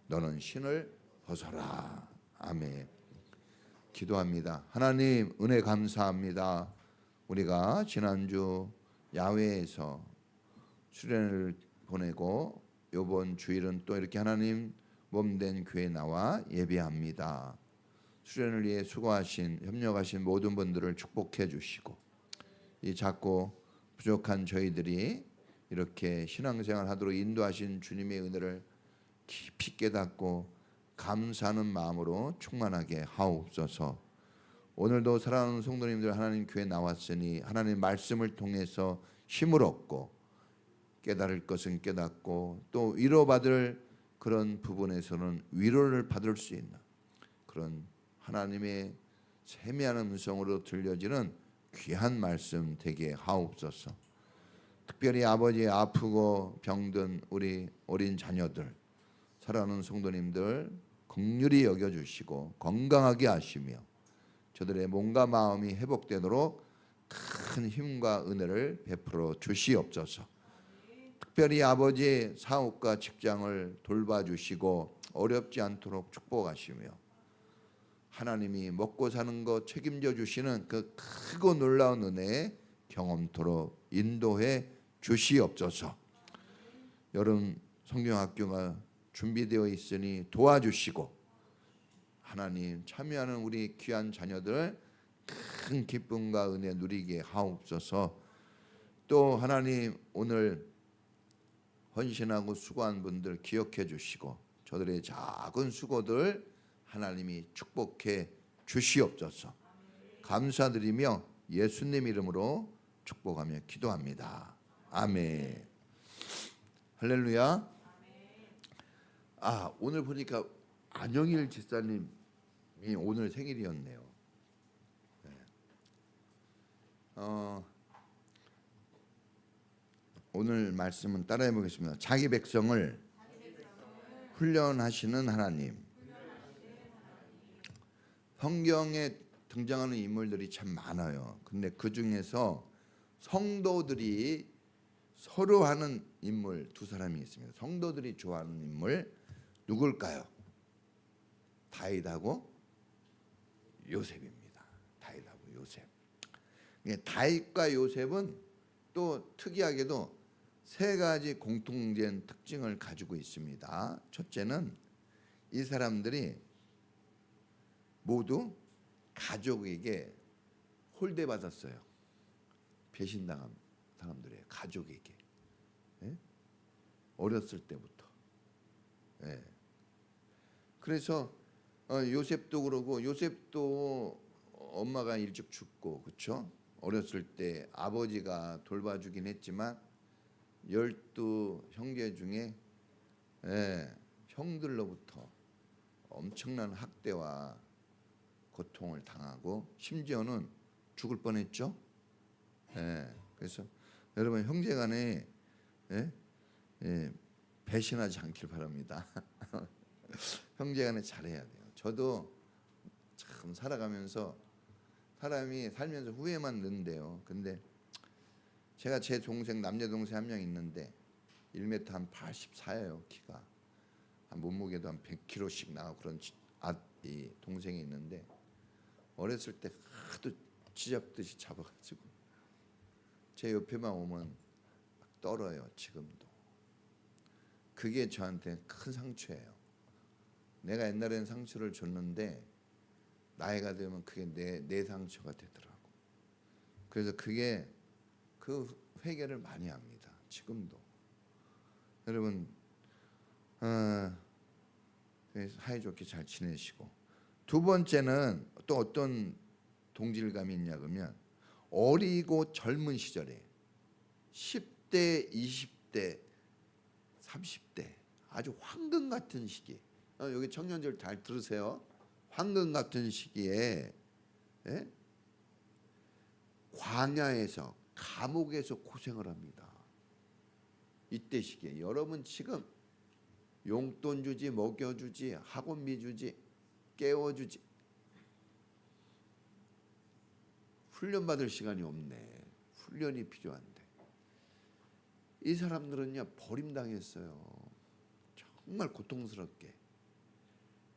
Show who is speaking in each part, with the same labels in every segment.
Speaker 1: 너는 신을 벗어라. 아멘. 기도합니다. 하나님 은혜 감사합니다. 우리가 지난주 야외에서 수련을 보내고 이번 주일은 또 이렇게 하나님 몸된 교회에 나와 예배합니다. 수련을 위해 수고하신 협력하신 모든 분들을 축복해 주시고 이 작고 부족한 저희들이 이렇게 신앙생활 하도록 인도하신 주님의 은혜를 깊이 깨닫고 감사하는 마음으로 충만하게 하옵소서. 오늘도 사랑하는 성도님들 하나님 교회 나왔으니 하나님 말씀을 통해서 힘을 얻고 깨달을 것은 깨닫고 또 위로받을 그런 부분에서는 위로를 받을 수 있는 그런 하나님의 세미한 음성으로 들려지는 귀한 말씀 되게 하옵소서. 특별히 아버지 아프고 병든 우리 어린 자녀들 사랑하는 성도님들 긍휼히 여겨주시고 건강하게 하시며 저들의 몸과 마음이 회복되도록 큰 힘과 은혜를 베풀어 주시옵소서. 특별히 아버지 사업과 직장을 돌봐주시고 어렵지 않도록 축복하시며 하나님이 먹고 사는 것 책임져 주시는 그 크고 놀라운 은혜에 경험토록 인도해 주시옵소서. 여름 성경학교가 준비되어 있으니 도와주시고 하나님 참여하는 우리 귀한 자녀들 큰 기쁨과 은혜 누리게 하옵소서. 또 하나님 오늘 헌신하고 수고한 분들 기억해 주시고 저들의 작은 수고들 하나님이 축복해 주시옵소서. 감사드리며 예수님 이름으로 축복하며 기도합니다. 아멘. 할렐루야. 오늘 보니까 안영일 집사님이 오늘 생일이었네요. 네. 오늘 말씀은 따라해 보겠습니다. 자기 백성을 훈련하시는 하나님. 성경에 등장하는 인물들이 참 많아요. 근데 그 중에서 성도들이 서로 하는 인물 두 사람이 있습니다. 성도들이 좋아하는 인물 누굴까요? 다윗하고 요셉입니다. 다윗하고 요셉. 다윗과 요셉은 또 특이하게도 세 가지 공통된 특징을 가지고 있습니다. 첫째는 이 사람들이 모두 가족에게 홀대받았어요. 배신당한 사람들이에요. 가족에게. 예? 어렸을 때부터. 예. 그래서 요셉도 그러고 요셉도 엄마가 일찍 죽고 그렇죠? 어렸을 때 아버지가 돌봐주긴 했지만 12 형제 중에 형들로부터 엄청난 학대와 고통을 당하고 심지어는 죽을 뻔했죠. 그래서 여러분 형제간에 배신하지 않길 바랍니다. 형제간에 잘해야 돼요. 저도 참 살아가면서 사람이 살면서 후회만 는데요. 근데 제가 제 동생 남자 동생 한 명 있는데 1m 한 84예요. 키가 한 몸무게도 한 100kg씩 나가고 그런 이 동생이 있는데 어렸을 때 하도 쥐잡듯이 잡아가지고 제 옆에만 오면 막 떨어요. 지금도. 그게 저한테 큰 상처예요. 내가 옛날에는 상처를 줬는데 나이가 되면 그게 내 상처가 되더라고. 그래서 그게 그 회개를 많이 합니다. 지금도. 여러분 사이좋게 잘 지내시고 두 번째는 또 어떤 동질감이 있냐 그러면 어리고 젊은 시절에 10대, 20대, 30대 아주 황금 같은 시기. 여기 청년들 잘 들으세요. 황금 같은 시기에 광야에서 감옥에서 고생을 합니다. 이때 시기에 여러분 지금 용돈 주지 먹여주지 학원비 주지 깨워주지 훈련받을 시간이 없네. 훈련이 필요한데 이 사람들은요 버림당했어요. 정말 고통스럽게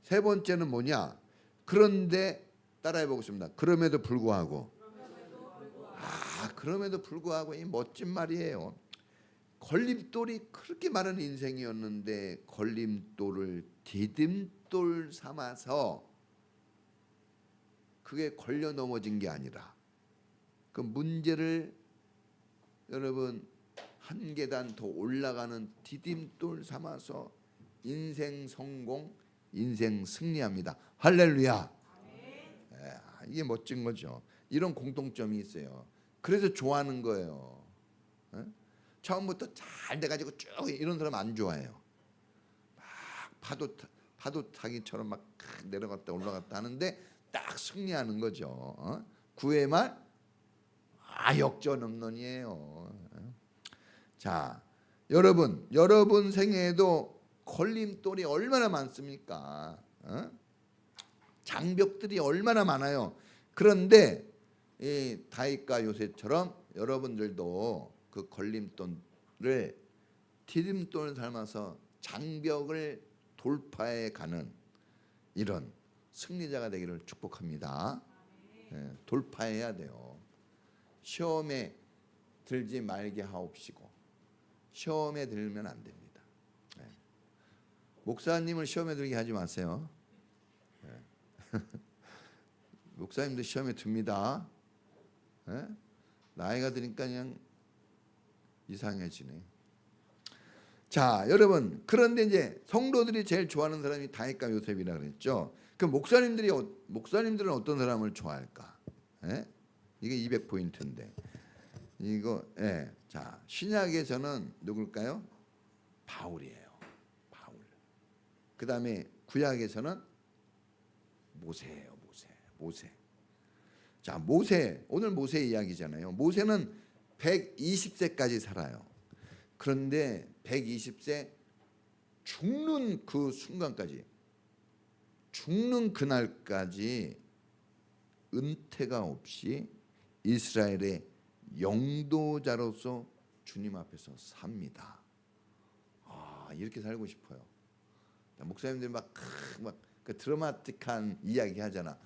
Speaker 1: 세 번째는 뭐냐? 그런데 따라해 보겠습니다. 그럼에도 불구하고. 그럼에도 불구하고 이 멋진 말이에요. 걸림돌이 그렇게 많은 인생이었는데 걸림돌을 디딤돌 삼아서 그게 걸려 넘어진 게 아니라 그 문제를 여러분 한 계단 더 올라가는 디딤돌 삼아서 인생 성공, 인생 승리합니다. 할렐루야. 이게 멋진 거죠. 이런 공통점이 있어요. 그래서 좋아하는 거예요. 처음부터 잘 돼가지고 쭉 이런 사람 안 좋아해요. 막 파도 타기처럼 막 내려갔다 올라갔다 하는데 딱 승리하는 거죠. 9회 말 역전홈런이에요. 자, 여러분 생애에도 걸림돌이 얼마나 많습니까? 장벽들이 얼마나 많아요. 그런데 이 다윗과 요셉처럼 여러분들도 그 걸림돌을 디딤돌을 닮아서 장벽을 돌파해 가는 이런 승리자가 되기를 축복합니다. 돌파해야 돼요. 시험에 들지 말게 하옵시고 시험에 들면 안 됩니다. 목사님을 시험에 들게 하지 마세요. 목사님도 시험에 듭니다. 나이가 드니까 그냥 이상해지네. 자, 여러분, 그런데 이제 성도들이 제일 좋아하는 사람이 다윗과 요셉이라 그랬죠. 그 목사님들은 어떤 사람을 좋아할까? 이게 200포인트인데 이거 자, 신약에서는 누굴까요? 바울이에요. 바울. 그 다음에 구약에서는 모세예요. 모세. 자, 모세, 오늘 모세 이야기잖아요. 모세는 120세까지 살아요. 그런데 120세 죽는 그 순간까지, 죽는 그날까지 은퇴가 없이 이스라엘의 영도자로서 주님 앞에서 삽니다. 이렇게 살고 싶어요. 목사님들 막 그 드라마틱한 이야기 하잖아.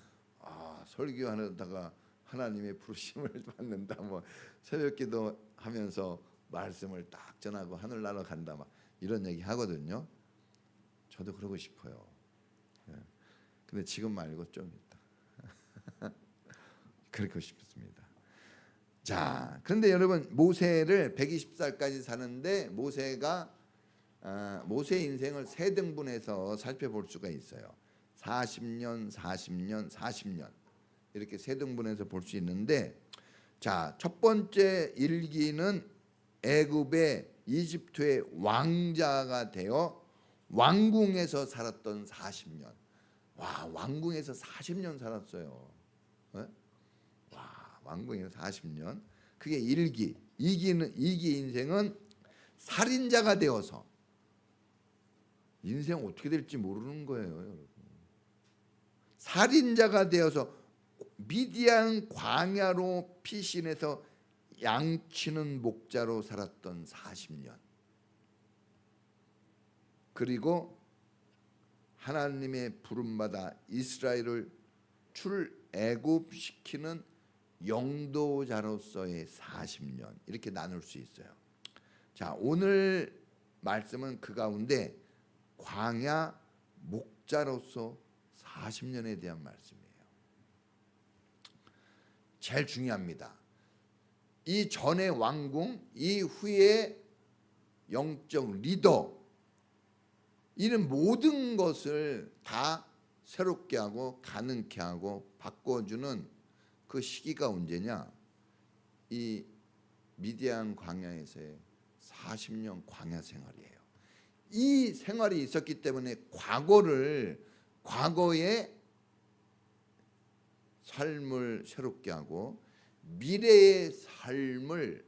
Speaker 1: 설교하다가 하나님의 부르심을 받는다. 뭐 새벽기도 하면서 말씀을 딱 전하고 하늘 나라 간다. 막 이런 얘기 하거든요. 저도 그러고 싶어요. 근데 지금 말고 좀 있다. 그렇고 싶습니다. 자, 그런데 여러분 모세를 120살까지 사는데 모세의 인생을 세 등분해서 살펴볼 수가 있어요. 40년, 40년, 40년 이렇게 세 등분해서 볼 수 있는데, 자, 첫 번째 일기는 애굽의 이집트의 왕자가 되어 왕궁에서 살았던 40년. 와, 왕궁에서 40년 살았어요. 와, 왕궁에서 40년. 그게 일기. 이기 인생은 살인자가 되어서 인생 어떻게 될지 모르는 거예요, 여러분. 살인자가 되어서 미디안 광야로 피신해서 양치는 목자로 살았던 40년. 그리고 하나님의 부름받아 이스라엘을 출애굽시키는 영도자로서의 40년. 이렇게 나눌 수 있어요. 자, 오늘 말씀은 그 가운데 광야 목자로서 40년에 대한 말씀이에요. 제일 중요합니다. 이 전의 왕궁, 이후의 영적 리더, 이는 모든 것을 다 새롭게 하고 가능케 하고 바꿔주는 그 시기가 언제냐? 이 미디안 광야에서의 40년 광야 생활이에요. 이 생활이 있었기 때문에 과거의 삶을 새롭게 하고 미래의 삶을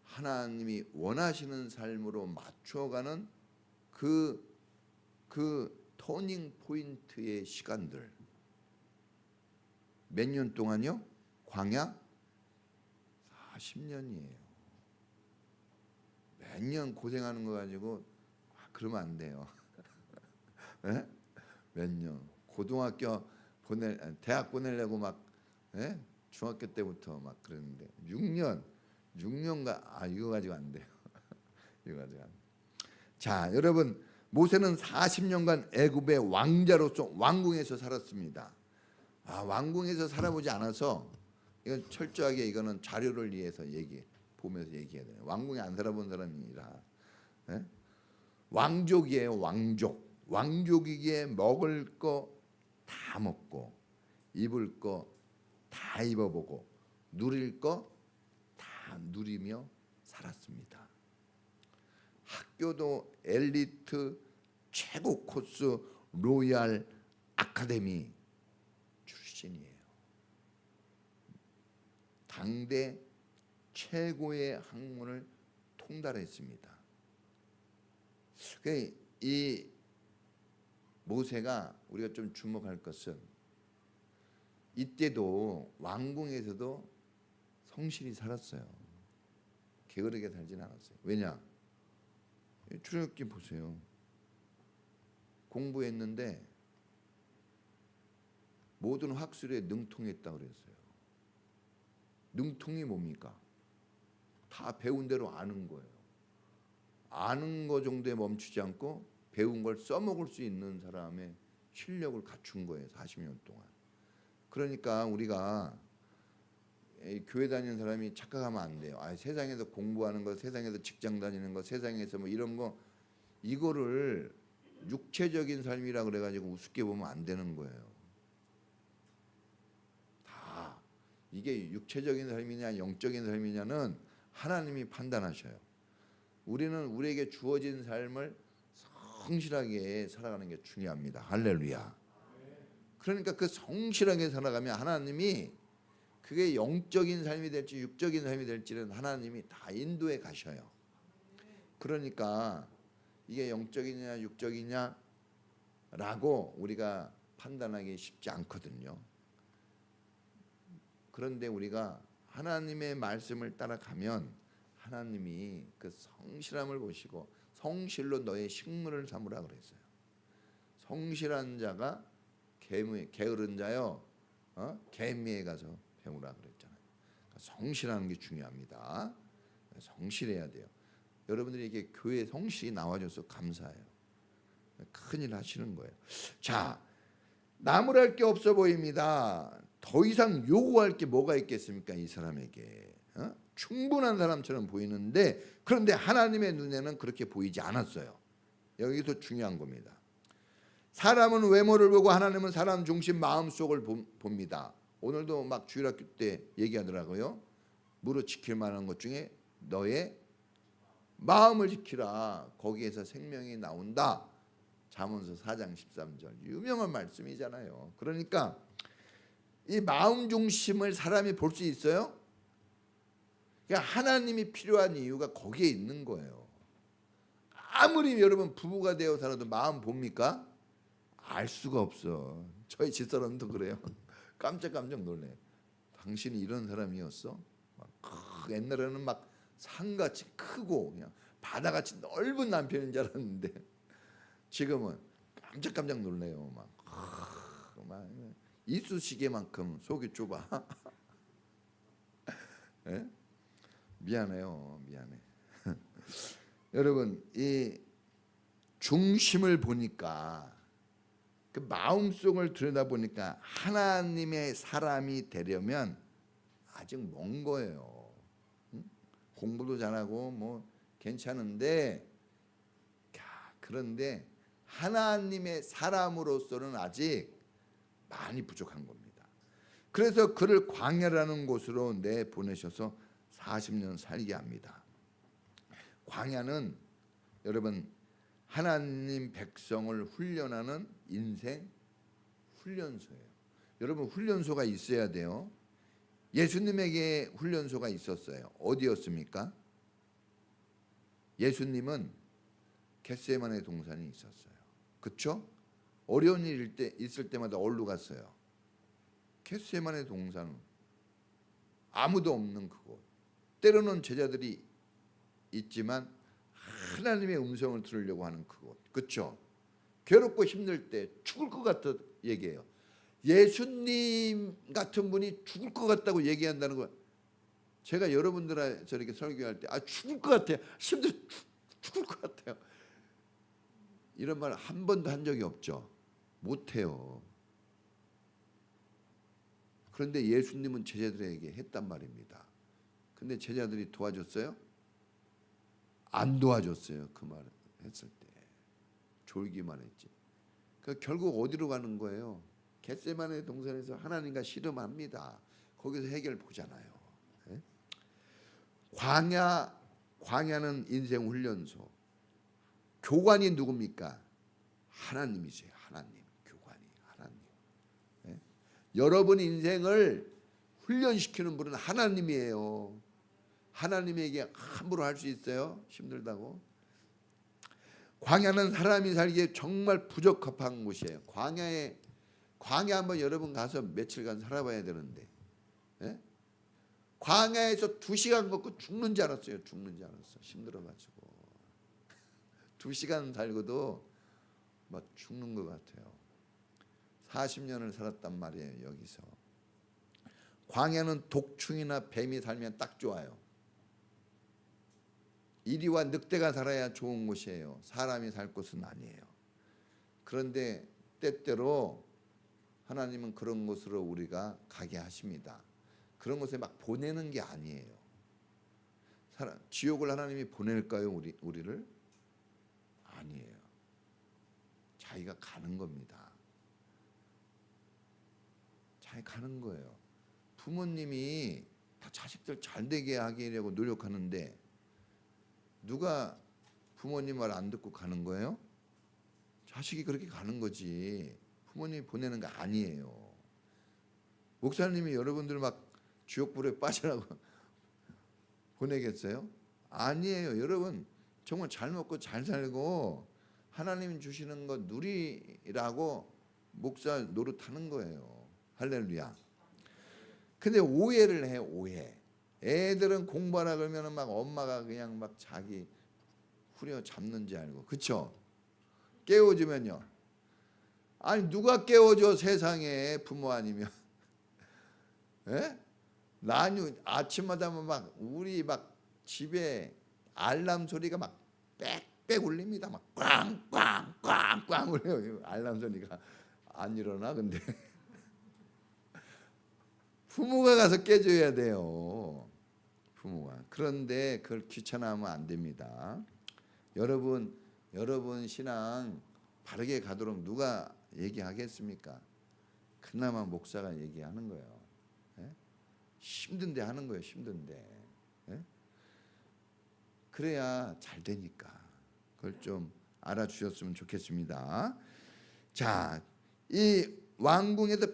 Speaker 1: 하나님이 원하시는 삶으로 맞춰가는 그 터닝 포인트의 시간들, 몇 년 동안요? 광야 40년이에요. 몇 년 고생하는 거 가지고 그러면 안 돼요. 예? 몇 년. 고등학교 대학 보내려고 막 예? 중학교 때부터 막 그랬는데 6년가 이거 가지고 안 돼요. 이거 가지고 안 돼요. 자, 여러분 모세는 40년간 애굽의 왕자로서 왕궁에서 살았습니다. 왕궁에서 살아보지 않아서 이건 철저하게 이거는 자료를 위해서 보면서 얘기해야 돼요. 왕궁에 안 살아본 사람이라. 예? 왕족이에요. 왕족이기에 먹을 거 다 먹고 입을 거 다 입어보고 누릴 거 다 누리며 살았습니다. 학교도 엘리트 최고 코스 로얄 아카데미 출신이에요. 당대 최고의 학문을 통달했습니다. 이 모세가 우리가 좀 주목할 것은 이때도 왕궁에서도 성실히 살았어요. 게으르게 살진 않았어요. 왜냐? 출애굽기 보세요. 공부했는데 모든 학술에 능통했다 그랬어요. 능통이 뭡니까? 다 배운 대로 아는 거예요. 아는 거 정도에 멈추지 않고 배운 걸 써먹을 수 있는 사람의 실력을 갖춘 거예요. 40년 동안. 그러니까 우리가 교회 다니는 사람이 착각하면 안 돼요. 세상에서 공부하는 거, 세상에서 직장 다니는 거, 세상에서 뭐 이런 거 이거를 육체적인 삶이라 그래가지고 우습게 보면 안 되는 거예요. 다 이게 육체적인 삶이냐 영적인 삶이냐는 하나님이 판단하셔요. 우리는 우리에게 주어진 삶을 성실하게 살아가는 게 중요합니다. 할렐루야. 그러니까 그 성실하게 살아가면 하나님이 그게 영적인 삶이 될지 육적인 삶이 될지는 하나님이 다 인도해 가셔요. 그러니까 이게 영적이냐 육적이냐라고 우리가 판단하기 쉽지 않거든요. 그런데 우리가 하나님의 말씀을 따라가면 하나님이 그 성실함을 보시고 성실로 너의 식물을 삼으라 그랬어요. 성실한 자가 게으른 자요 개미에 가서 배우라 그랬잖아요. 그러니까 성실하는 게 중요합니다. 성실해야 돼요. 여러분들이 이게 교회 성실이 나와줘서 감사해요. 큰일 하시는 거예요. 자, 나무랄 게 없어 보입니다. 더 이상 요구할 게 뭐가 있겠습니까? 이 사람에게 충분한 사람처럼 보이는데 그런데 하나님의 눈에는 그렇게 보이지 않았어요. 여기서 중요한 겁니다. 사람은 외모를 보고 하나님은 사람 중심 마음속을 봅니다. 오늘도 막 주일학교 때 얘기하더라고요. 무릇 지킬 만한 것 중에 너의 마음을 지키라. 거기에서 생명이 나온다. 잠언서 4장 13절 유명한 말씀이잖아요. 그러니까 이 마음 중심을 사람이 볼 수 있어요? 그러니까 하나님이 필요한 이유가 거기에 있는 거예요. 아무리 여러분 부부가 되어 살아도 마음 봅니까? 알 수가 없어. 저희 집사람도 그래요. 깜짝깜짝 놀래. 당신이 이런 사람이었어? 옛날에는 막 산같이 크고 그냥 바다같이 넓은 남편인 줄 알았는데 지금은 깜짝깜짝 놀래요. 막 이쑤시개만큼 속이 좁아. 예? 미안해요. 미안해. 여러분 이 중심을 보니까 그 마음속을 들여다보니까 하나님의 사람이 되려면 아직 먼 거예요. 공부도 잘하고 뭐 괜찮은데 그런데 하나님의 사람으로서는 아직 많이 부족한 겁니다. 그래서 그를 광야라는 곳으로 내보내셔서 40년 살게 합니다. 광야는 여러분 하나님 백성을 훈련하는 인생 훈련소예요. 여러분 훈련소가 있어야 돼요. 예수님에게 훈련소가 있었어요. 어디였습니까? 예수님은 겟세마네 동산이 있었어요. 그렇죠? 어려운 일 있을 때마다 어디로 갔어요? 겟세마네 동산. 아무도 없는 그곳. 때로는 제자들이 있지만 하나님의 음성을 들으려고 하는 그곳. 그렇죠? 괴롭고 힘들 때 죽을 것 같다 얘기해요. 예수님 같은 분이 죽을 것 같다고 얘기한다는 거. 제가 여러분들 저렇게 설교할 때 죽을 것 같아요. 힘들어 죽을 것 같아요. 이런 말 한 번도 한 적이 없죠. 못해요. 그런데 예수님은 제자들에게 했단 말입니다. 근데 제자들이 도와줬어요? 안 도와줬어요. 그 말 했을 때 졸기만 했지. 그러니까 결국 어디로 가는 거예요? 겟세마네 동산에서 하나님과 씨름합니다. 거기서 해결 보잖아요. 네? 광야는 인생 훈련소. 교관이 누굽니까? 하나님이세요. 하나님. 교관이 하나님. 네? 여러분 인생을 훈련시키는 분은 하나님이에요. 하나님에게 함부로 할 수 있어요? 힘들다고? 광야는 사람이 살기에 정말 부적합한 곳이에요. 광야 한번 여러분 가서 며칠간 살아봐야 되는데, 예? 광야에서 2시간 걷고 죽는 줄 알았어요. 죽는 줄 알았어. 힘들어가지고 2시간 살고도 막 죽는 것 같아요. 40년을 살았단 말이에요. 여기서 광야는 독충이나 뱀이 살면 딱 좋아요. 이리와 늑대가 살아야 좋은 곳이에요. 사람이 살 곳은 아니에요. 그런데 때때로 하나님은 그런 곳으로 우리가 가게 하십니다. 그런 곳에 막 보내는 게 아니에요. 지옥을 하나님이 보낼까요? 우리를? 아니에요. 자기가 가는 겁니다. 자기 가는 거예요. 부모님이 다 자식들 잘 되게 하려고 노력하는데 누가 부모님 말 안 듣고 가는 거예요? 자식이 그렇게 가는 거지. 부모님이 보내는 거 아니에요. 목사님이 여러분들 막 지옥불에 빠지라고 보내겠어요? 아니에요. 여러분 정말 잘 먹고 잘 살고 하나님 주시는 거 누리라고 목사 노릇하는 거예요. 할렐루야. 근데 오해를 해. 오해. 애들은 공부하라 그러면 막 엄마가 그냥 막 자기 후려 잡는지 알고. 그쵸? 깨워주면요. 아니 누가 깨워줘 세상에 부모 아니면. 예? 아침마다 막 우리 막 집에 알람 소리가 막 빽빽 울립니다. 막 꽝꽝꽝꽝 울려요. 알람 소리가 안 일어나 근데 부모가 가서 깨줘야 돼요. 부모가. 그런데 그걸 귀찮아하면 안 됩니다. 여러분 신앙 바르게 가도록 누가 얘기하겠습니까? 그나마 목사가 얘기하는 거예요. 예? 힘든데 하는 거예요. 힘든데. 예? 그래야 잘 되니까. 그걸 좀 알아주셨으면 좋겠습니다. 자, 이 왕궁에서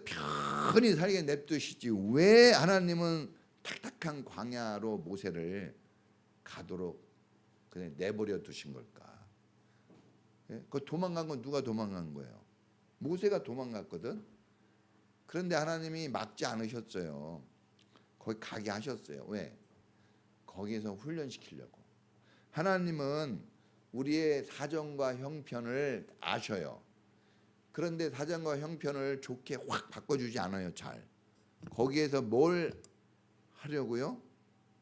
Speaker 1: 편히 살게 냅두시지 왜 하나님은 탁탁한 광야로 모세를 가도록 그냥 내버려 두신 걸까? 예? 그 도망간 건 누가 도망간 거예요? 모세가 도망갔거든. 그런데 하나님이 막지 않으셨어요. 거기 가게 하셨어요. 왜? 거기에서 훈련시키려고. 하나님은 우리의 사정과 형편을 아셔요. 그런데 사정과 형편을 좋게 확 바꿔주지 않아요. 잘. 거기에서 뭘 하려고요?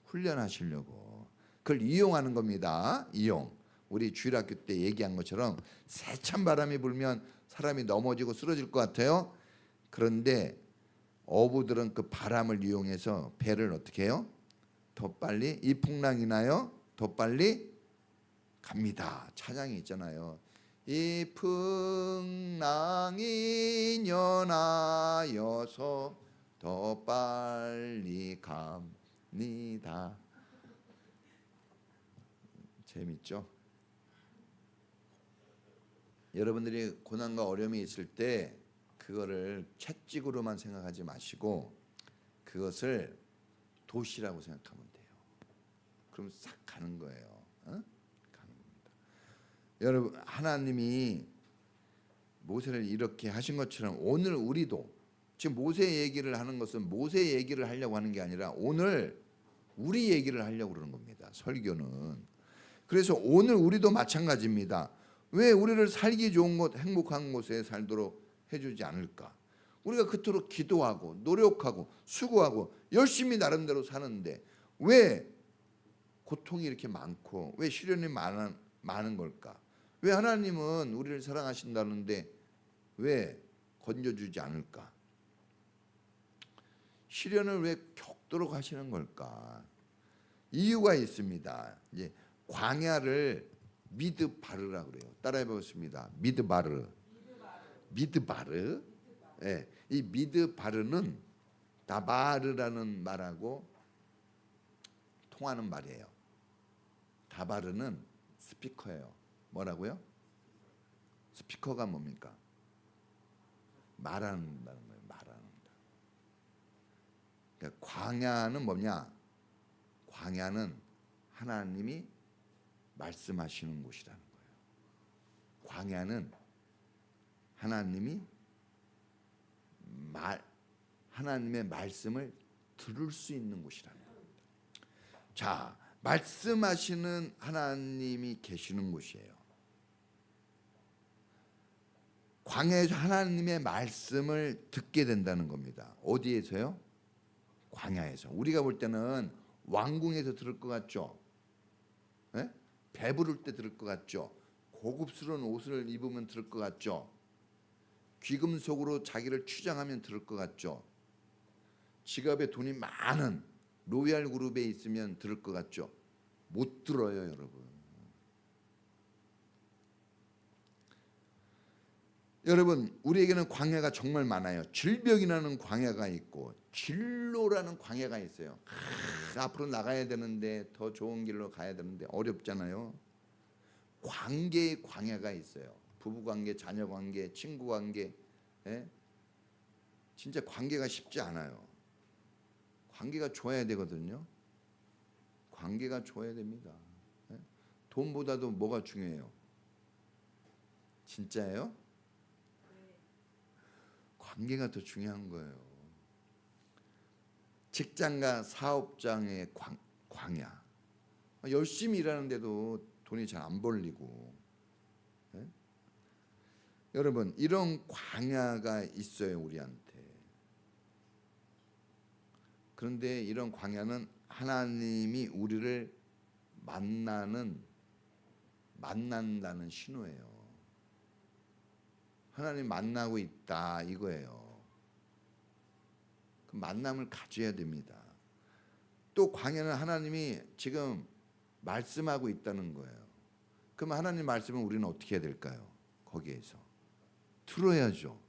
Speaker 1: 훈련하시려고. 그걸 이용하는 겁니다. 이용. 우리 주일학교 때 얘기한 것처럼 세찬 바람이 불면 사람이 넘어지고 쓰러질 것 같아요. 그런데 어부들은 그 바람을 이용해서 배를 어떻게 해요? 더 빨리 이 풍랑이 나요. 더 빨리 갑니다. 찬양이 있잖아요. 이 풍랑이 연하여서 더 빨리 갑니다. 재밌죠? 여러분들이 고난과 어려움이 있을 때 그거를 채찍으로만 생각하지 마시고 그것을 도시라고 생각하면 돼요. 그럼 싹 가는 거예요. 가는 겁니다. 여러분 하나님이 모세를 이렇게 하신 것처럼 오늘 우리도 지금 모세 얘기를 하는 것은 모세 얘기를 하려고 하는 게 아니라 오늘 우리 얘기를 하려고 그러는 겁니다. 설교는. 그래서 오늘 우리도 마찬가지입니다. 왜 우리를 살기 좋은 곳, 행복한 곳에 살도록 해주지 않을까? 우리가 그토록 기도하고 노력하고 수고하고 열심히 나름대로 사는데 왜 고통이 이렇게 많고 왜 시련이 많은 걸까? 왜 하나님은 우리를 사랑하신다는데 왜 건져주지 않을까? 시련을 왜 겪도록 하시는 걸까? 이유가 있습니다. 이제 광야를 미드바르라 그래요. 따라해 보겠습니다. 미드바르. 미드바르. 예, 이 미드바르는 다바르라는 말하고 통하는 말이에요. 다바르는 스피커예요. 뭐라고요? 스피커가 뭡니까? 말한다는 거예요. 말하는 거. 그러니까 광야는 뭐냐? 광야는 하나님이 말씀하시는 곳이라는 거예요. 광야는 하나님이 하나님의 말씀을 들을 수 있는 곳이라는 거예요. 자, 말씀하시는 하나님이 계시는 곳이에요. 광야에서 하나님의 말씀을 듣게 된다는 겁니다. 어디에서요? 광야에서. 우리가 볼 때는 왕궁에서 들을 것 같죠? 네? 배부를 때 들을 것 같죠? 고급스러운 옷을 입으면 들을 것 같죠? 귀금속으로 자기를 추장하면 들을 것 같죠? 지갑에 돈이 많은 로얄 그룹에 있으면 들을 것 같죠? 못 들어요, 여러분. 여러분, 우리에게는 광야가 정말 많아요. 질병이라는 광야가 있고 진로라는 광야가 있어요. 앞으로 나가야 되는데 더 좋은 길로 가야 되는데 어렵잖아요. 관계의 광야가 있어요. 부부관계, 자녀관계, 친구관계. 예? 진짜 관계가 쉽지 않아요. 관계가 좋아야 되거든요. 관계가 좋아야 됩니다. 예? 돈보다도 뭐가 중요해요? 진짜예요? 관계가 더 중요한 거예요. 직장과 사업장의 광야. 열심히 일하는데도 돈이 잘 안 벌리고. 네? 여러분, 이런 광야가 있어요, 우리한테. 그런데 이런 광야는 하나님이 우리를 만난다는 신호예요. 하나님 만나고 있다 이거예요. 그 만남을 가져야 됩니다. 또 광야는 하나님이 지금 말씀하고 있다는 거예요. 그럼 하나님 말씀은 우리는 어떻게 해야 될까요? 거기에서 들어야죠.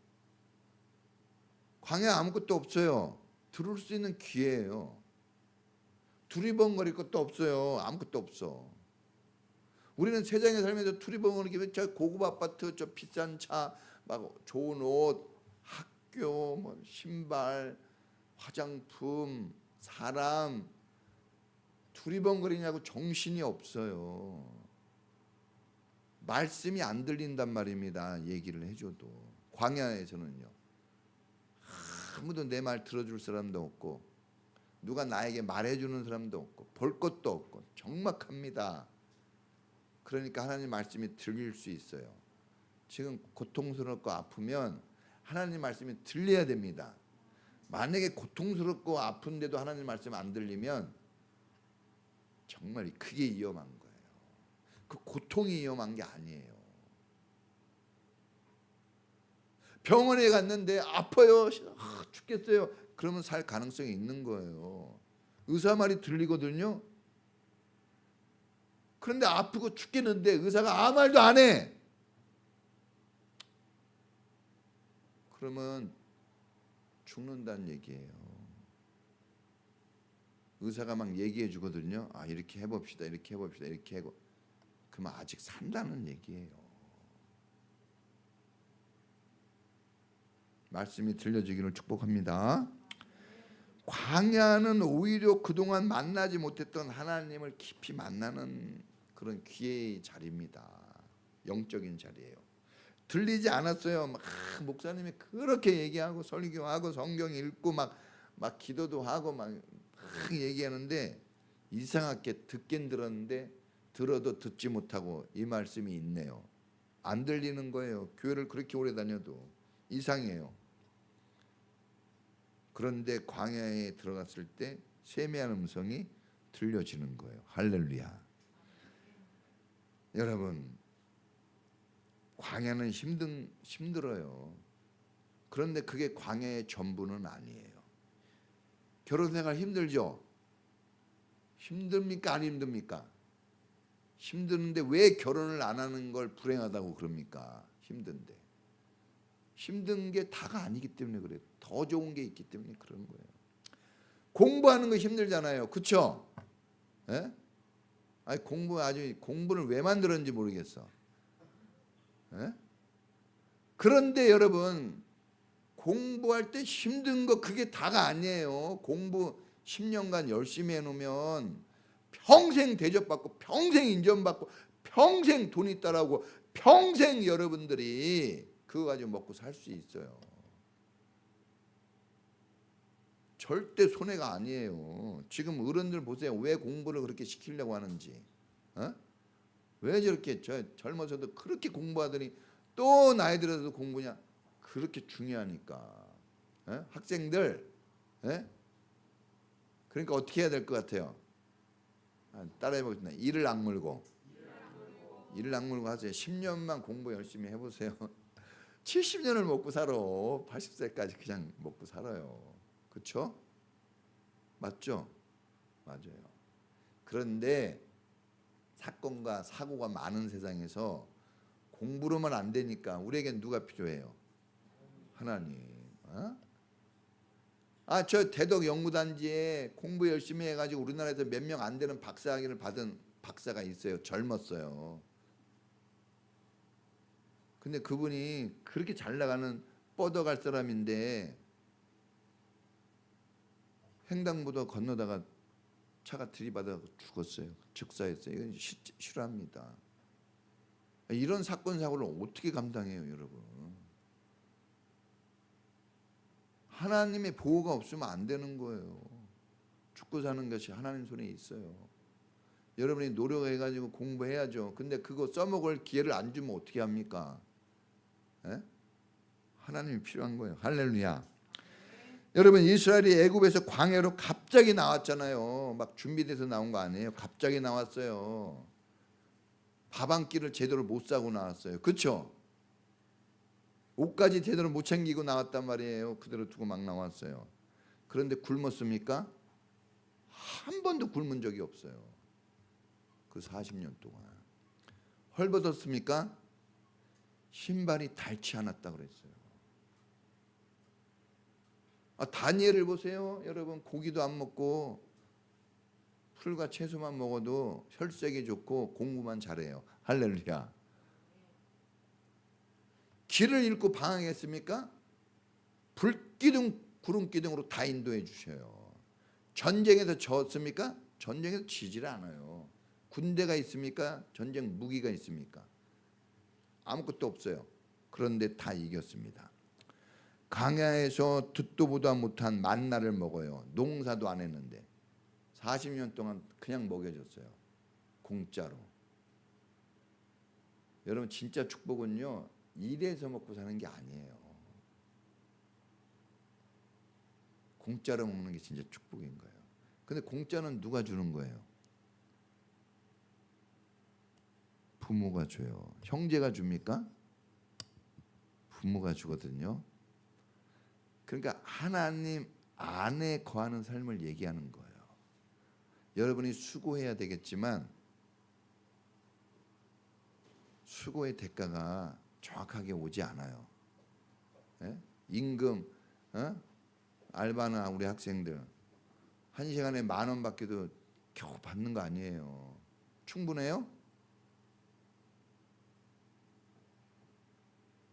Speaker 1: 광야 아무것도 없어요. 들을 수 있는 기회예요. 두리번거릴 것도 없어요. 아무것도 없어. 우리는 세상에 살면서 두리번거리면 저 고급 아파트, 저 비싼 차, 막 좋은 옷, 학교, 뭐 신발, 화장품, 사람 두리번거리냐고 정신이 없어요. 말씀이 안 들린단 말입니다. 얘기를 해줘도. 광야에서는요. 아무도 내 말 들어줄 사람도 없고 누가 나에게 말해주는 사람도 없고 볼 것도 없고 적막합니다. 그러니까 하나님 말씀이 들릴 수 있어요. 지금 고통스럽고 아프면 하나님 말씀이 들려야 됩니다. 만약에 고통스럽고 아픈데도 하나님 말씀이 안 들리면 정말 크게 위험한 거예요. 그 고통이 위험한 게 아니에요. 병원에 갔는데 아파요. 죽겠어요. 그러면 살 가능성이 있는 거예요. 의사 말이 들리거든요. 그런데 아프고 죽겠는데 의사가 아무 말도 안 해. 그러면 죽는다는 얘기예요. 의사가 막 얘기해 주거든요. 아, 이렇게 해봅시다. 이렇게 해봅시다. 이렇게 하고 그러면 아직 산다는 얘기예요. 말씀이 들려지기를 축복합니다. 광야는 오히려 그동안 만나지 못했던 하나님을 깊이 만나는 그런 기회의 자리입니다. 영적인 자리예요. 들리지 않았어요. 막 목사님이 그렇게 얘기하고 설교하고 성경 읽고 막 기도도 하고 막 얘기하는데 이상하게 듣긴 들었는데 들어도 듣지 못하고 이 말씀이 있네요. 안 들리는 거예요. 교회를 그렇게 오래 다녀도 이상해요. 그런데 광야에 들어갔을 때 세미한 음성이 들려지는 거예요. 할렐루야. 여러분, 광야는 힘들어요. 그런데 그게 광야의 전부는 아니에요. 결혼 생활 힘들죠? 힘듭니까? 안 힘듭니까? 힘드는데 왜 결혼을 안 하는 걸 불행하다고 그럽니까? 힘든데. 힘든 게 다가 아니기 때문에 그래요. 더 좋은 게 있기 때문에 그런 거예요. 공부하는 거 힘들잖아요. 그렇죠? 예? 아니 공부를 왜 만들었는지 모르겠어. 예? 그런데 여러분, 공부할 때 힘든 거 그게 다가 아니에요. 공부 10년간 열심히 해놓으면 평생 대접받고 평생 인정받고 평생 돈 있다라고 평생 여러분들이 그거 가지고 먹고 살 수 있어요. 절대 손해가 아니에요. 지금 어른들 보세요. 왜 공부를 그렇게 시키려고 하는지. 왜 저렇게 젊어서도 그렇게 공부하더니 또 나이 들어서 공부냐. 그렇게 중요하니까. 학생들. 그러니까 어떻게 해야 될 것 같아요? 따라해 보겠습니다. 이를 악물고 하세요. 10년만 공부 열심히 해보세요. 70년을 먹고 살아. 80세까지 그냥 먹고 살아요. 그렇죠? 맞죠? 맞아요. 그런데 사건과 사고가 많은 세상에서 공부로만 안 되니까 우리에겐 누가 필요해요? 하나님. 저 대덕 연구단지에 공부 열심히 해가지고 우리나라에서 몇 명 안 되는 박사학위를 받은 박사가 있어요. 젊었어요. 근데 그분이 그렇게 잘 나가는 뻗어갈 사람인데 횡단보도 건너다가 차가 들이받아 죽었어요. 즉사했어요. 이건 싫어합니다. 이런 사건 사고를 어떻게 감당해요, 여러분? 하나님의 보호가 없으면 안 되는 거예요. 죽고 사는 것이 하나님 손에 있어요. 여러분이 노력해가지고 공부해야죠. 근데 그거 써먹을 기회를 안 주면 어떻게 합니까? 하나님이 필요한 거예요. 할렐루야. 여러분, 이스라엘이 애굽에서 광야로 갑자기 나왔잖아요. 막 준비돼서 나온 거 아니에요. 갑자기 나왔어요. 밥 한 끼를 제대로 못 사고 나왔어요. 그렇죠? 옷까지 제대로 못 챙기고 나왔단 말이에요. 그대로 두고 막 나왔어요. 그런데 굶었습니까? 한 번도 굶은 적이 없어요. 그 40년 동안. 헐벗었습니까? 신발이 닳지 않았다 그랬어요. 다니엘을 보세요. 여러분, 고기도 안 먹고 풀과 채소만 먹어도 혈색이 좋고 공부만 잘해요. 할렐루야. 길을 잃고 방황했습니까? 불기둥 구름기둥으로 다 인도해 주셔요. 전쟁에서 졌습니까? 전쟁에서 지질 않아요. 군대가 있습니까? 전쟁 무기가 있습니까? 아무것도 없어요. 그런데 다 이겼습니다. 광야에서 듣도 보도 못한 만나를 먹어요. 농사도 안 했는데 40년 동안 그냥 먹여줬어요. 공짜로. 여러분, 진짜 축복은요, 일해서 먹고 사는 게 아니에요. 공짜로 먹는 게 진짜 축복인 거예요. 근데 공짜는 누가 주는 거예요? 부모가 줘요. 형제가 줍니까? 부모가 주거든요. 그러니까 하나님 안에 거하는 삶을 얘기하는 거예요. 여러분이 수고해야 되겠지만 수고의 대가가 정확하게 오지 않아요. 임금, 알바나 우리 학생들 1시간에 10,000원 받기도 겨우 받는 거 아니에요. 충분해요?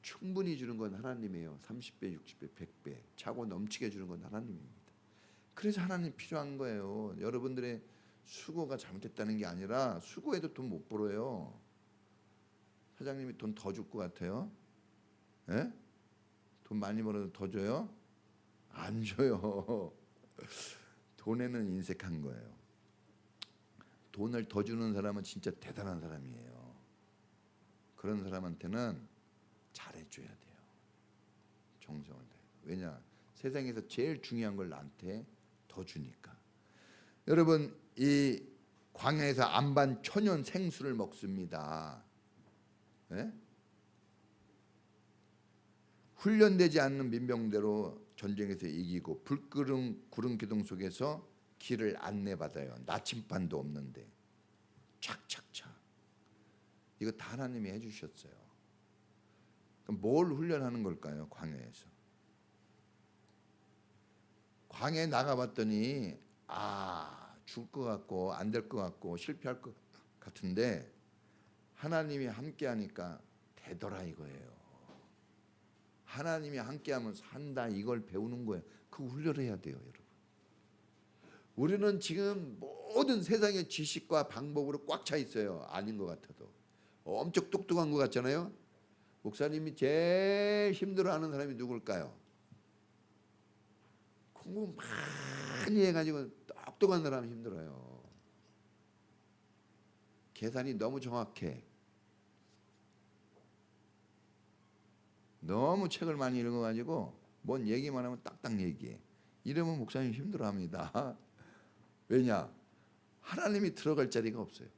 Speaker 1: 충분히 주는 건 하나님이에요. 30배, 60배, 100배 차고 넘치게 주는 건 하나님입니다. 그래서 하나님 필요한 거예요. 여러분들의 수고가 잘못됐다는 게 아니라 수고해도 돈 못 벌어요. 사장님이 돈 더 줄 것 같아요? 돈 많이 벌어도 더 줘요? 안 줘요. 돈에는 인색한 거예요. 돈을 더 주는 사람은 진짜 대단한 사람이에요. 그런 사람한테는 잘해줘야 돼요. 정성을 다해. 왜냐? 세상에서 제일 중요한 걸 나한테 더 주니까. 여러분, 이 광야에서 안반 천연 생수를 먹습니다. 네? 훈련되지 않는 민병대로 전쟁에서 이기고 불끄름 구름 기둥 속에서 길을 안내받아요. 나침반도 없는데 착착착. 이거 다 하나님이 해주셨어요. 그럼 뭘 훈련하는 걸까요? 광야에서. 광야에 나가봤더니 죽을 것 같고 안 될 것 같고 실패할 것 같은데 하나님이 함께하니까 되더라 이거예요. 하나님이 함께하면 산다 이걸 배우는 거예요. 그 훈련해야 돼요, 여러분. 우리는 지금 모든 세상의 지식과 방법으로 꽉 차 있어요. 아닌 것 같아도 엄청 똑똑한 것 같잖아요. 목사님이 제일 힘들어하는 사람이 누굴까요? 공부 많이 해가지고 똑똑한 사람이 힘들어요. 계산이 너무 정확해. 너무 책을 많이 읽어가지고 뭔 얘기만 하면 딱딱 얘기해. 이러면 목사님 힘들어합니다. 왜냐? 하나님이 들어갈 자리가 없어요.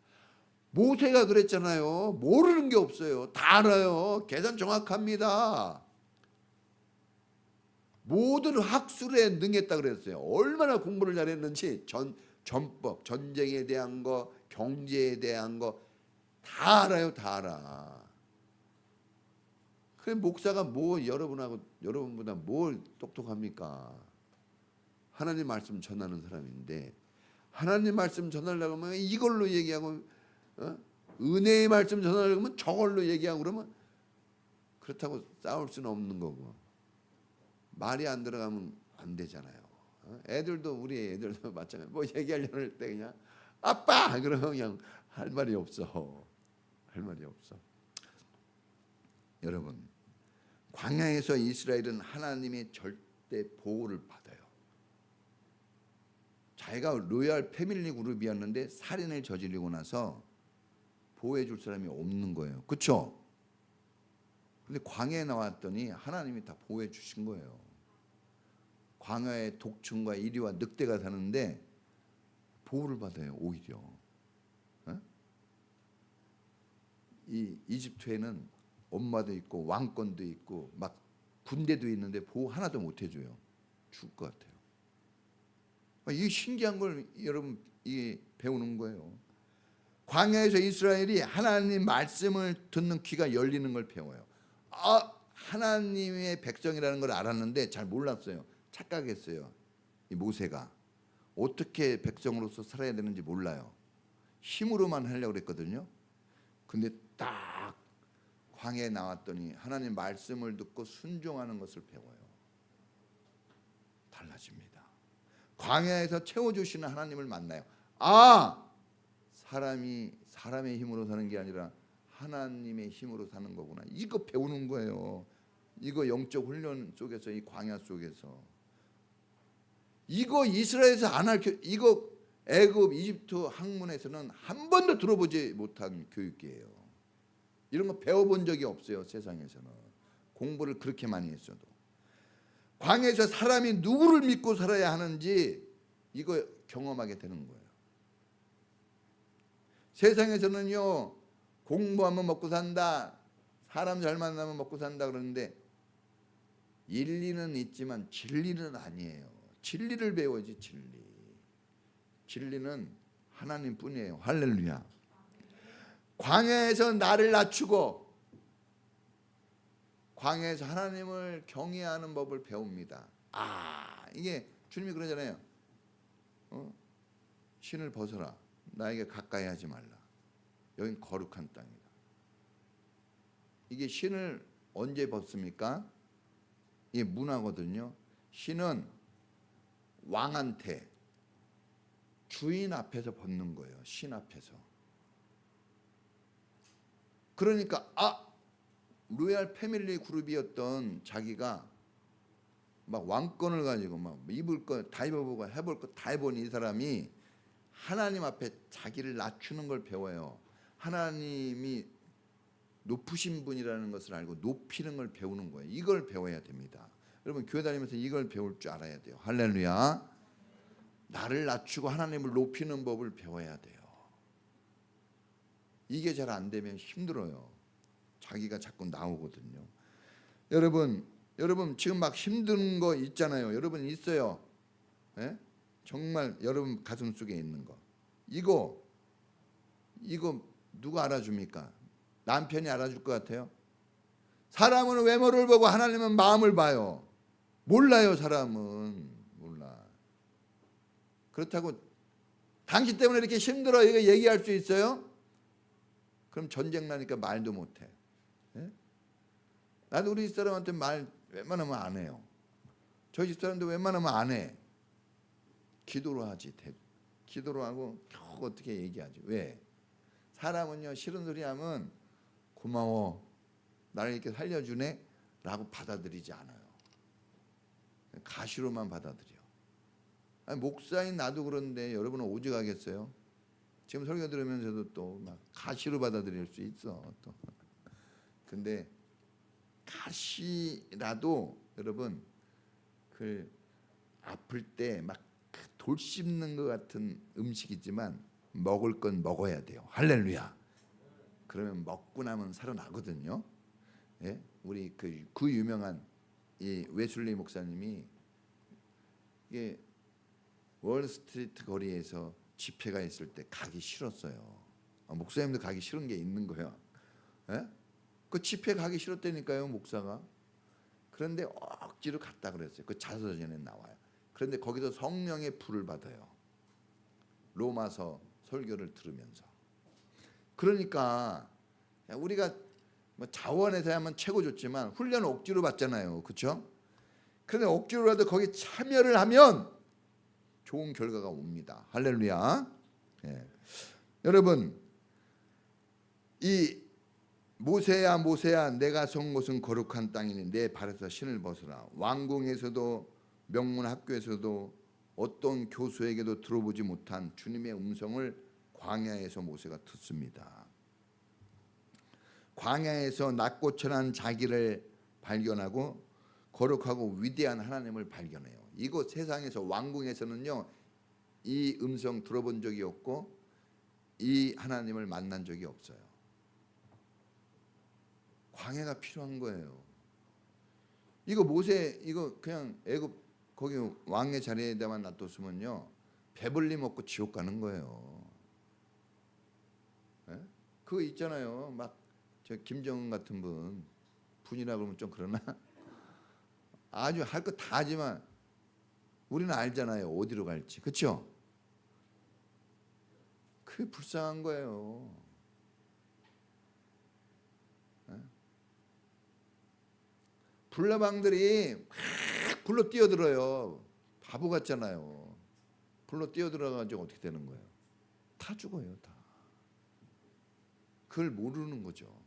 Speaker 1: 모세가 그랬잖아요. 모르는 게 없어요. 다 알아요. 계산 정확합니다. 모든 학술에 능했다 그랬어요. 얼마나 공부를 잘했는지 전법, 전쟁에 대한 거, 경제에 대한 거 다 알아요. 다 알아. 그 목사가 뭐 여러분보다 뭘 똑똑합니까? 하나님 말씀 전하는 사람인데 하나님 말씀 전하려고 하면 이걸로 얘기하고 은혜의 말씀 전하려고 하면 저걸로 얘기하고 그러면 그렇다고 싸울 수는 없는 거고 말이 안 들어가면 안 되잖아요. 애들도 우리 애들도 마찬가지. 뭐 얘기하려고 할 때 그냥 아빠 그러면 그냥 할 말이 없어. 할 말이 없어. 여러분, 광야에서 이스라엘은 하나님의 절대 보호를 받아요. 자기가 로얄 패밀리 그룹이었는데 살인을 저지르고 나서 보호해 줄 사람이 없는 거예요. 그렇죠? 근데 광야에 나왔더니 하나님이 다 보호해 주신 거예요. 광야에 독충과 이리와 늑대가 사는데 보호를 받아요. 오히려. 이 이집트에는 엄마도 있고 왕권도 있고 막 군대도 있는데 보호 하나도 못 해줘요. 죽을 것 같아요. 이 신기한 걸 여러분 이 배우는 거예요. 광야에서 이스라엘이 하나님 말씀을 듣는 귀가 열리는 걸 배워요. 하나님의 백성이라는 걸 알았는데 잘 몰랐어요. 착각했어요. 이 모세가 어떻게 백성으로서 살아야 되는지 몰라요. 힘으로만 하려고 그랬거든요. 근데 딱 광야에 나왔더니 하나님 말씀을 듣고 순종하는 것을 배워요. 달라집니다. 광야에서 채워주시는 하나님을 만나요. 사람의 힘으로 사는 게 아니라 하나님의 힘으로 사는 거구나. 이거 배우는 거예요. 이거 영적 훈련 속에서 이 광야 속에서 이거 이스라엘에서 안 할 이거 애굽 이집트 학문에서는 한 번도 들어보지 못한 교육이에요. 이런 거 배워본 적이 없어요. 세상에서는 공부를 그렇게 많이 했어도 광야에서 사람이 누구를 믿고 살아야 하는지 이거 경험하게 되는 거예요. 세상에서는요 공부하면 먹고 산다, 사람 잘 만나면 먹고 산다 그러는데 일리는 있지만 진리는 아니에요. 진리를 배워야지. 진리는 하나님뿐이에요. 할렐루야. 광야에서 나를 낮추고 광야에서 하나님을 경외하는 법을 배웁니다. 이게 주님이 그러잖아요. 신을 벗어라. 나에게 가까이 하지 말라. 여긴 거룩한 땅이다. 이게 신을 언제 벗습니까? 이게 문화거든요. 신은 왕한테 주인 앞에서 벗는 거예요. 신 앞에서. 그러니까 로얄 패밀리 그룹이었던 자기가 막 왕권을 가지고 막 입을 거 다 입어보고 해볼 거 다 해본 이 사람이 하나님 앞에 자기를 낮추는 걸 배워요. 하나님이 높으신 분이라는 것을 알고 높이는 걸 배우는 거예요. 이걸 배워야 됩니다. 여러분 교회 다니면서 이걸 배울 줄 알아야 돼요. 할렐루야. 나를 낮추고 하나님을 높이는 법을 배워야 돼요. 이게 잘 안 되면 힘들어요. 자기가 자꾸 나오거든요. 여러분 지금 막 힘든 거 있잖아요. 여러분 있어요. 예? 정말 여러분 가슴 속에 있는 거. 이거 누가 알아줍니까? 남편이 알아줄 것 같아요? 사람은 외모를 보고 하나님은 마음을 봐요. 몰라요. 사람은 몰라. 그렇다고 당신 때문에 이렇게 힘들어 이거 얘기할 수 있어요? 그럼 전쟁 나니까 말도 못해. 예? 나도 우리 집사람한테 말 웬만하면 안 해요. 저희 집사람도 웬만하면 안 해. 기도로 하지. 기도로 하고 겨우 어떻게 얘기하지. 왜? 사람은요 싫은 소리 하면 고마워 나를 이렇게 살려주네 라고 받아들이지 않아요. 가시로만 받아들여. 아니, 목사인 나도 그런데 여러분은 오직하겠어요? 지금 설교 들으면서도 또 막 가시로 받아들일 수 있어. 또 근데 가시라도 여러분 그 아플 때 막 돌 씹는 것 같은 음식이지만 먹을 건 먹어야 돼요. 할렐루야. 그러면 먹고 나면 살아나거든요. 예? 우리 그 유명한 이 웨슬리 목사님이 이게 월스트리트 거리에서 집회가 있을 때 가기 싫었어요. 목사님도 가기 싫은 게 있는 거예요. 예? 그 집회 가기 싫었다니까요, 목사가. 그런데 억지로 갔다 그랬어요. 그 자서전에 나와요. 그런데 거기서 성령의 불을 받아요. 로마서 설교를 들으면서. 그러니까 우리가 뭐 자원에서 하면 최고 좋지만 훈련 억지로 받잖아요. 그렇죠? 그런데 억지로라도 거기 참여를 하면 좋은 결과가 옵니다. 할렐루야. 예. 여러분 이 모세야 모세야 내가 선 곳은 거룩한 땅이니 내 발에서 신을 벗으라. 왕궁에서도 명문 학교에서도 어떤 교수에게도 들어보지 못한 주님의 음성을 광야에서 모세가 듣습니다. 광야에서 낮고천한 자기를 발견하고 거룩하고 위대한 하나님을 발견해요. 이곳 세상에서 왕궁에서는요 이 음성 들어본 적이 없고 이 하나님을 만난 적이 없어요. 광야가 필요한 거예요. 이거 모세 이거 그냥 애굽 거기 왕의 자리에다만 놔뒀으면요 배불리 먹고 지옥 가는 거예요. 예? 그거 있잖아요. 막 저 김정은 같은 분이라 그러면 좀 그러나 아주 할 거 다 하지만 우리는 알잖아요. 어디로 갈지. 그렇죠? 그게 불쌍한 거예요. 예? 불나방들이 막 불러 뛰어들어요. 바보 같잖아요. 불러 뛰어들어가지고 어떻게 되는 거예요? 다 죽어요. 다. 그걸 모르는 거죠.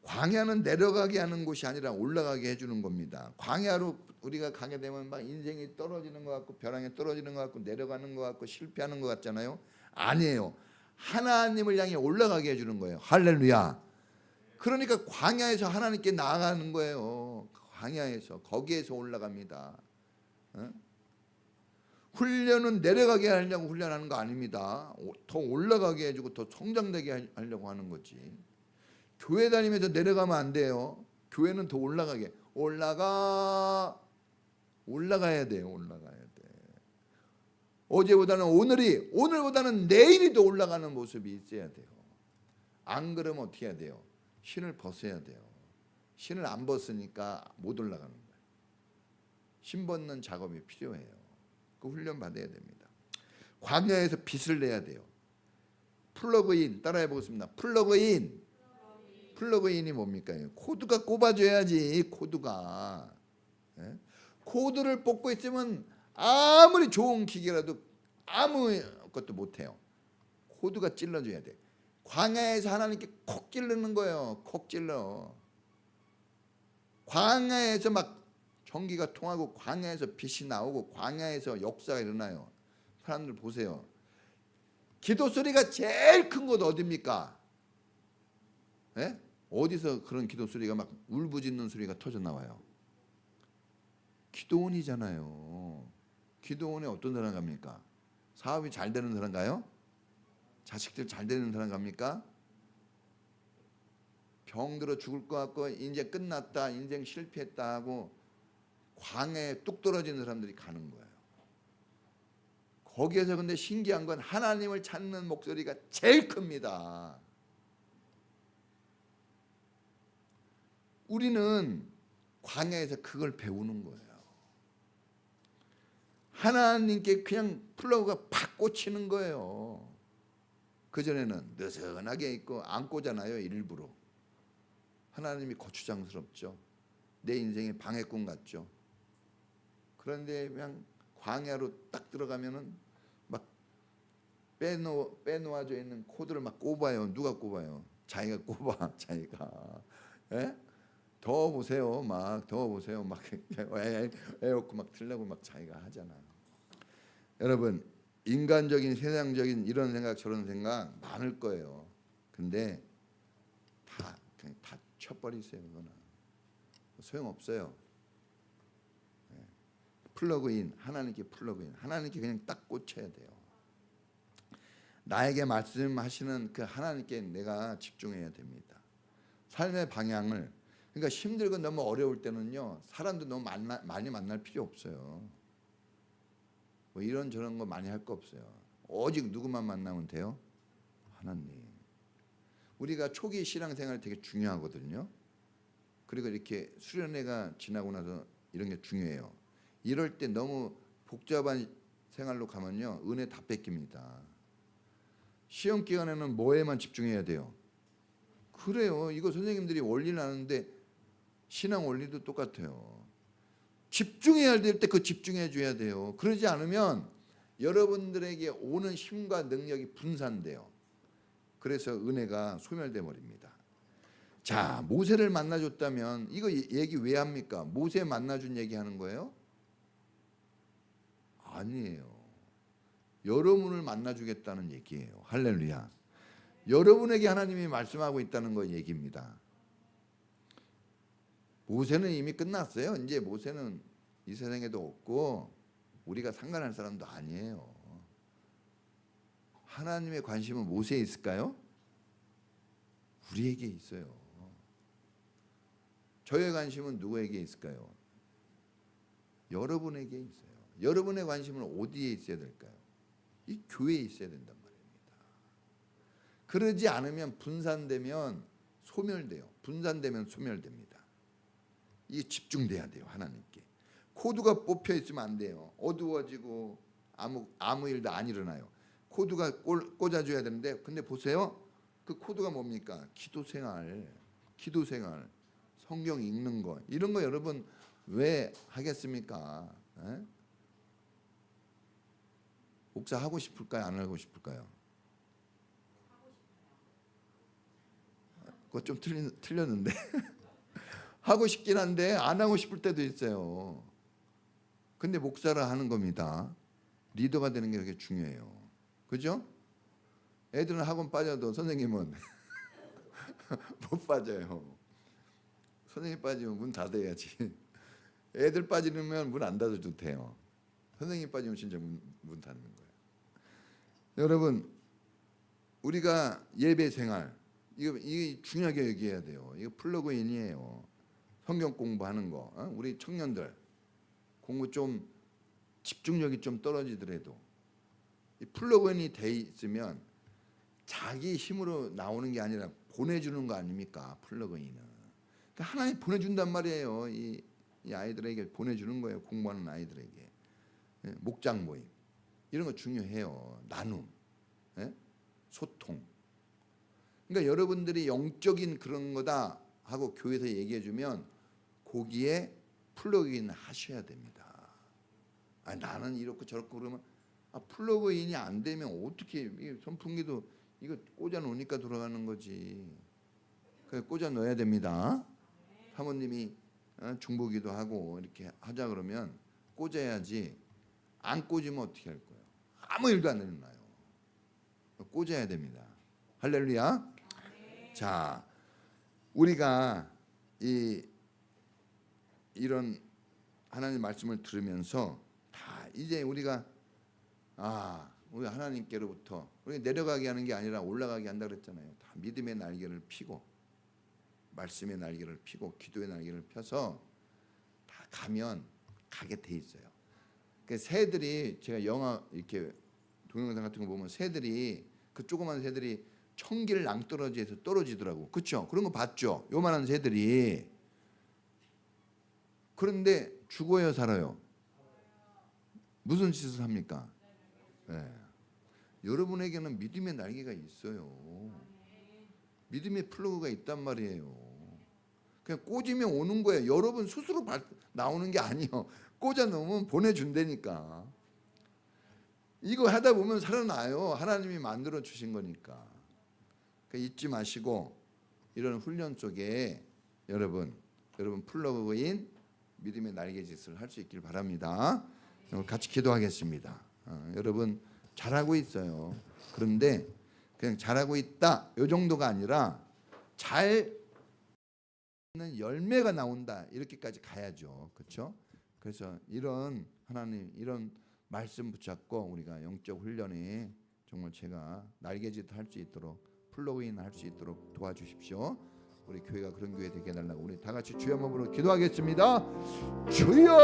Speaker 1: 광야는 내려가게 하는 곳이 아니라 올라가게 해주는 겁니다. 광야로 우리가 가게 되면 막 인생이 떨어지는 것 같고 벼랑에 떨어지는 것 같고 내려가는 것 같고 실패하는 것 같잖아요. 아니에요. 하나님을 향해 올라가게 해주는 거예요. 할렐루야. 그러니까 광야에서 하나님께 나아가는 거예요. 광야에서 거기에서 올라갑니다. 어? 훈련은 내려가게 하려고 훈련하는 거 아닙니다. 더 올라가게 해주고 더 성장되게 하려고 하는 거지. 교회 다니면서 내려가면 안 돼요. 교회는 더 올라가게. 올라가야 돼요. 올라가야 돼. 어제보다는 오늘보다는 내일이 더 올라가는 모습이 있어야 돼요. 안 그러면 어떻게 해야 돼요? 신을 벗어야 돼요. 신을 안 벗으니까 못 올라가는 거예요. 신 벗는 작업이 필요해요. 그 훈련 받아야 됩니다. 광야에서 빛을 내야 돼요. 플러그인 따라해 보겠습니다. 플러그인이 뭡니까? 코드가 꼽아줘야지. 코드가. 예? 코드를 뽑고 있으면 아무리 좋은 기계라도 아무것도 못해요. 코드가 찔러줘야 돼. 광야에서 하나님께 콕 찔르는 거예요. 콕 찔러. 광야에서 막 전기가 통하고 광야에서 빛이 나오고 광야에서 역사가 일어나요. 사람들 보세요. 기도 소리가 제일 큰 곳 어디입니까? 예? 어디서 그런 기도 소리가 막 울부짖는 소리가 터져 나와요? 기도원이잖아요. 기도원에 어떤 사람 갑니까? 사업이 잘 되는 사람 가요? 자식들 잘 되는 사람 갑니까? 병들어 죽을 것 같고 이제 끝났다, 인생 실패했다 하고 광해에 뚝 떨어지는 사람들이 가는 거예요. 거기에서 근데 신기한 건 하나님을 찾는 목소리가 제일 큽니다. 우리는 광야에서 그걸 배우는 거예요. 하나님께 그냥 플러그가 팍 꽂히는 거예요. 그전에는 느슨하게 있고 안 꽂잖아요. 일부러. 하나님이 거추장스럽죠. 내 인생의 방해꾼 같죠. 그런데 그냥 광야로 딱 들어가면은 막 빼놓아져 있는 코드를 막 꼽아요. 누가 꼽아요? 자기가 꼽아. 자기가. 예? 더 보세요. 막 더 보세요. 막 애놓고 막 틀려고 막 자기가 하잖아. 여러분, 인간적인 세상적인 이런 생각 저런 생각 많을 거예요. 근데 그냥 다 쳐버리세요. 그거는 소용없어요. 플러그인, 하나님께 플러그인, 하나님께 그냥 딱 꽂혀야 돼요. 나에게 말씀하시는 그 하나님께 내가 집중해야 됩니다. 삶의 방향을, 그러니까 힘들고 너무 어려울 때는요, 사람도 너무 많이 만날 필요 없어요. 뭐 이런 저런 거 많이 할 거 없어요. 오직 누구만 만나면 돼요? 하나님. 우리가 초기 신앙생활이 되게 중요하거든요. 그리고 이렇게 수련회가 지나고 나서 이런 게 중요해요. 이럴 때 너무 복잡한 생활로 가면요, 은혜 다 뺏깁니다. 시험 기간에는 뭐에만 집중해야 돼요? 그래요. 이거 선생님들이 원리는 아는데 신앙 원리도 똑같아요. 집중해야 될 때 그 집중해 줘야 돼요. 그러지 않으면 여러분들에게 오는 힘과 능력이 분산돼요. 그래서 은혜가 소멸돼 버립니다. 자, 모세를 만나줬다면 이거 얘기 왜 합니까? 모세 만나준 얘기하는 거예요? 아니에요. 여러분을 만나주겠다는 얘기예요. 할렐루야. 여러분에게 하나님이 말씀하고 있다는 거 얘기입니다. 모세는 이미 끝났어요. 이제 모세는 이 세상에도 없고 우리가 상관할 사람도 아니에요. 하나님의 관심은 모세에 있을까요? 우리에게 있어요. 저의 관심은 누구에게 있을까요? 여러분에게 있어요. 여러분의 관심은 어디에 있어야 될까요? 이 교회에 있어야 된단 말입니다. 그러지 않으면 분산되면 소멸돼요. 분산되면 소멸됩니다. 이게 집중돼야 돼요. 하나님께. 코드가 뽑혀 있으면 안 돼요. 어두워지고 아무 일도 안 일어나요. 코드가 꽂아줘야 되는데, 근데 보세요. 그 코드가 뭡니까? 기도생활, 성경 읽는 거, 이런 거 여러분 왜 하겠습니까? 에? 목사 하고 싶을까요? 안 하고 싶을까요? 그거 좀 틀렸는데 하고 싶긴 한데 안 하고 싶을 때도 있어요. 근데 목사라 하는 겁니다. 리더가 되는 게 그렇게 중요해요. 그죠? 애들은 학원 빠져도 선생님은 못 빠져요. 선생님 빠지면 문 닫아야지. 애들 빠지면 문 안 닫아도 돼요. 선생님 빠지면 진짜 문 닫는 거예요. 여러분, 우리가 예배 생활 이거 중요하게 얘기해야 돼요. 이거 플러그인이에요. 성경 공부하는 거. 우리 청년들 공부 좀 집중력이 좀 떨어지더라도 이 플러그인이 돼 있으면 자기 힘으로 나오는 게 아니라 보내주는 거 아닙니까? 플러그인은. 그러니까 하나님 보내준단 말이에요. 이 아이들에게 보내주는 거예요. 공부하는 아이들에게. 목장 모임 이런 거 중요해요. 나눔, 소통. 그러니까 여러분들이 영적인 그런 거다 하고 교회에서 얘기해주면 거기에 플러그인 하셔야 됩니다. 나는 이렇고 저렇고 그러면 플러그인이 안 되면 어떻게, 선풍기도 이거 꽂아 놓으니까 돌아가는 거지. 그래 꽂아 넣어야 됩니다. 사모님이 중보기도 하고 이렇게 하자 그러면 꽂아야지. 안 꽂으면 어떻게 할 거예요? 아무 일도 안 일어나요. 꽂아야 됩니다. 할렐루야. 자, 우리가 이런 하나님 말씀을 들으면서 다 이제 우리가 우리 하나님께로부터 우리 내려가게 하는 게 아니라 올라가게 한다 그랬잖아요. 다 믿음의 날개를 피고 말씀의 날개를 피고 기도의 날개를 펴서 다 가면 가게 돼 있어요. 그 새들이 제가 영화 이렇게 동영상 같은 거 보면 새들이 그 조그만 새들이 천길 낭떠러지에서 떨어지더라고. 그렇죠? 그런 거 봤죠? 요만한 새들이. 그런데 죽어요, 살아요? 무슨 짓을 합니까? 네. 여러분에게는 믿음의 날개가 있어요. 믿음의 플러그가 있단 말이에요. 그냥 꽂으면 오는 거예요. 여러분 스스로 나오는 게 아니에요. 꽂아 놓으면 보내준다니까. 이거 하다 보면 살아나요. 하나님이 만들어 주신 거니까. 그러니까 잊지 마시고 이런 훈련 속에 여러분 플러그인 믿음의 날개짓을 할 수 있길 바랍니다. 같이 기도하겠습니다. 여러분 잘하고 있어요. 그런데 그냥 잘하고 있다 이 정도가 아니라 잘 열매가 나온다 이렇게까지 가야죠. 그렇죠? 그래서 이런 하나님 이런 말씀 붙잡고 우리가 영적 훈련에 정말 제가 날개짓 할 수 있도록 플러그인 할 수 있도록 도와주십시오. 우리 교회가 그런 교회 되게 해달라고 우리 다 같이 주여 몸으로 기도하겠습니다. 주여.